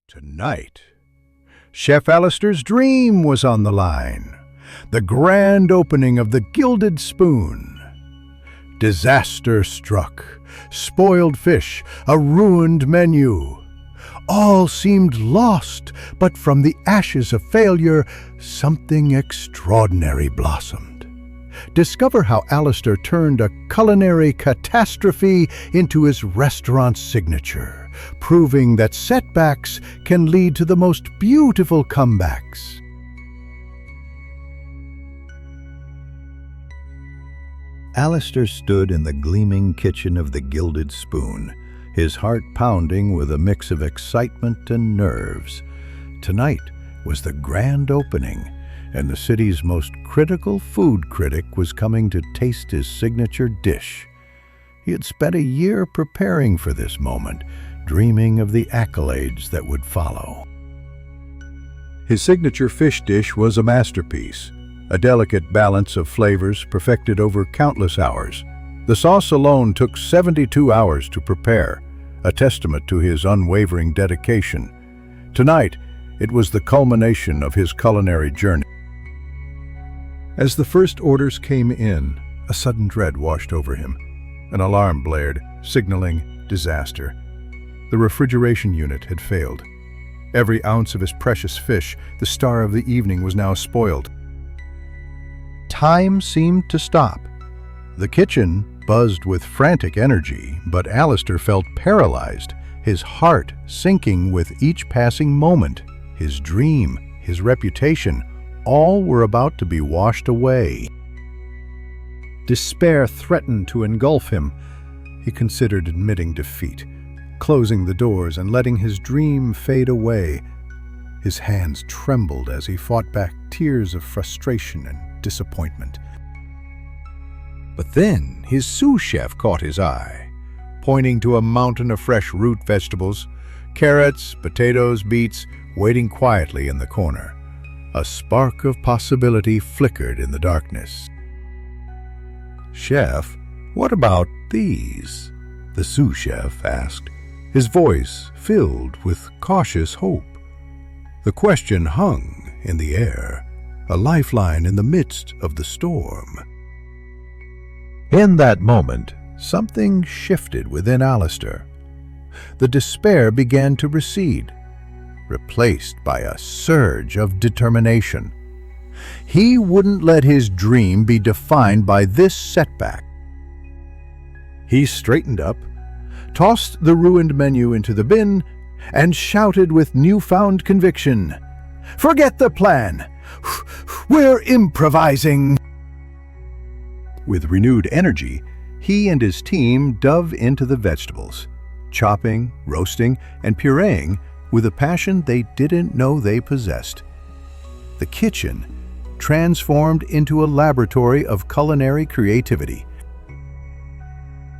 Tonight, Chef Alistair's dream was on the line. The grand opening of the Gilded Spoon. Disaster struck. Spoiled fish, a ruined menu. All seemed lost, but from the ashes of failure, something extraordinary blossomed. Discover how Alistair turned a culinary catastrophe into his restaurant's signature, proving that setbacks can lead to the most beautiful comebacks. Alistair stood in the gleaming kitchen of the Gilded Spoon, his heart pounding with a mix of excitement and nerves. Tonight was the grand opening, and the city's most critical food critic was coming to taste his signature dish. He had spent a year preparing for this moment, dreaming of the accolades that would follow. His signature fish dish was a masterpiece, a delicate balance of flavors perfected over countless hours. The sauce alone took 72 hours to prepare, a testament to his unwavering dedication. Tonight, it was the culmination of his culinary journey. As the first orders came in, a sudden dread washed over him. An alarm blared, signaling disaster. The refrigeration unit had failed. Every ounce of his precious fish, the star of the evening, was now spoiled. Time seemed to stop. The kitchen buzzed with frantic energy, but Alistair felt paralyzed, his heart sinking with each passing moment. His dream, his reputation, all were about to be washed away. Despair threatened to engulf him. He considered admitting defeat, closing the doors and letting his dream fade away. His hands trembled as he fought back tears of frustration and disappointment. But then his sous chef caught his eye, pointing to a mountain of fresh root vegetables, carrots, potatoes, beets, waiting quietly in the corner. A spark of possibility flickered in the darkness. "Chef, what about these?" the sous chef asked, his voice filled with cautious hope. The question hung in the air, a lifeline in the midst of the storm. In that moment, something shifted within Alistair. The despair began to recede, replaced by a surge of determination. He wouldn't let his dream be defined by this setback. He straightened up, tossed the ruined menu into the bin, and shouted with newfound conviction, "Forget the plan! We're improvising!" With renewed energy, he and his team dove into the vegetables, chopping, roasting, and pureeing with a passion they didn't know they possessed. The kitchen transformed into a laboratory of culinary creativity.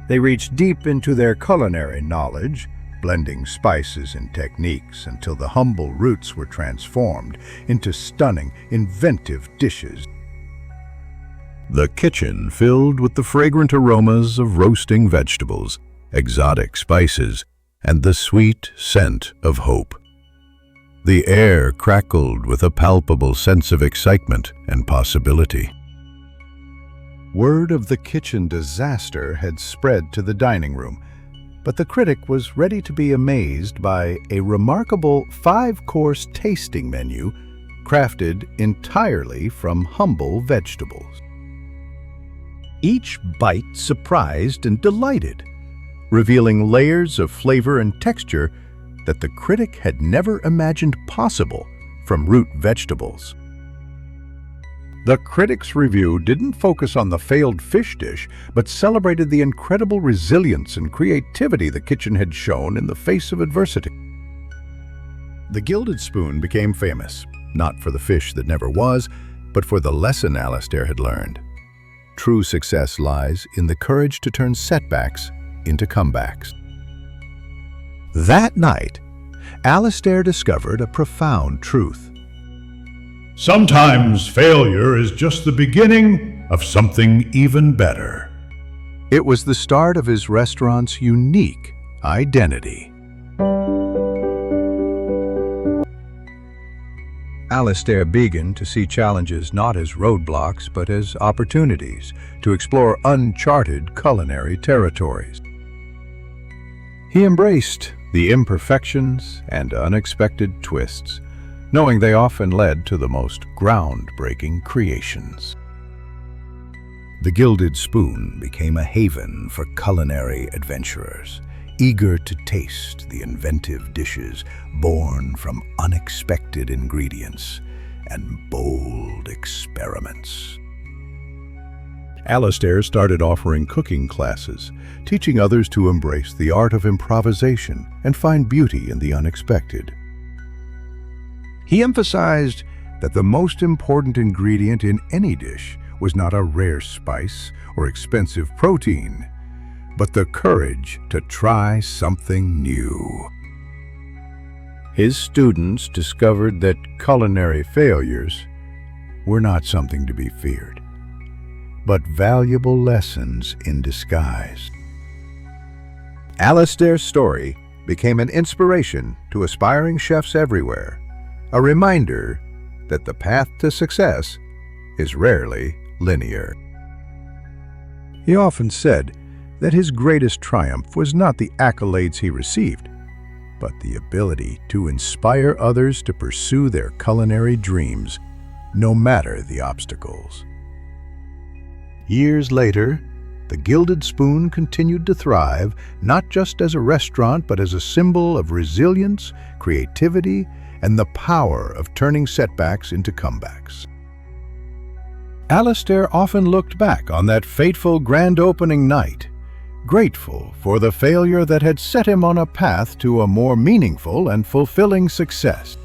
They reached deep into their culinary knowledge, blending spices and techniques until the humble roots were transformed into stunning, inventive dishes. The kitchen filled with the fragrant aromas of roasting vegetables, exotic spices, and the sweet scent of hope. The air crackled with a palpable sense of excitement and possibility. Word of the kitchen disaster had spread to the dining room, but the critic was ready to be amazed by a remarkable 5-course tasting menu crafted entirely from humble vegetables. Each bite surprised and delighted, revealing layers of flavor and texture that the critic had never imagined possible from root vegetables. The critic's review didn't focus on the failed fish dish, but celebrated the incredible resilience and creativity the kitchen had shown in the face of adversity. The Gilded Spoon became famous, not for the fish that never was, but for the lesson Alistair had learned. True success lies in the courage to turn setbacks into comebacks. That night, Alistair discovered a profound truth. Sometimes failure is just the beginning of something even better. It was the start of his restaurant's unique identity. Alistair began to see challenges not as roadblocks but as opportunities to explore uncharted culinary territories. He embraced the imperfections and unexpected twists, knowing they often led to the most groundbreaking creations. The Gilded Spoon became a haven for culinary adventurers, eager to taste the inventive dishes born from unexpected ingredients and bold experiments. Alistair started offering cooking classes, teaching others to embrace the art of improvisation and find beauty in the unexpected. He emphasized that the most important ingredient in any dish was not a rare spice or expensive protein, but the courage to try something new. His students discovered that culinary failures were not something to be feared, but valuable lessons in disguise. Alistair's story became an inspiration to aspiring chefs everywhere, a reminder that the path to success is rarely linear. He often said that his greatest triumph was not the accolades he received, but the ability to inspire others to pursue their culinary dreams, no matter the obstacles. Years later, the Gilded Spoon continued to thrive, not just as a restaurant, but as a symbol of resilience, creativity, and the power of turning setbacks into comebacks. Alistair often looked back on that fateful grand opening night, grateful for the failure that had set him on a path to a more meaningful and fulfilling success.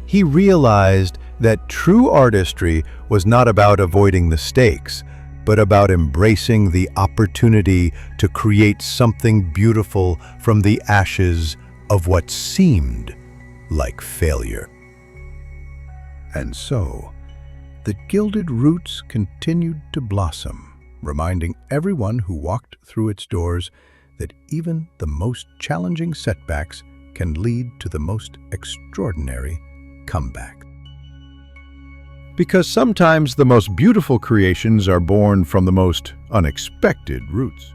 He realized that true artistry was not about avoiding the stakes, but about embracing the opportunity to create something beautiful from the ashes of what seemed like failure. And so, the Gilded Roots continued to blossom, reminding everyone who walked through its doors that even the most challenging setbacks can lead to the most extraordinary comeback. Because sometimes the most beautiful creations are born from the most unexpected roots.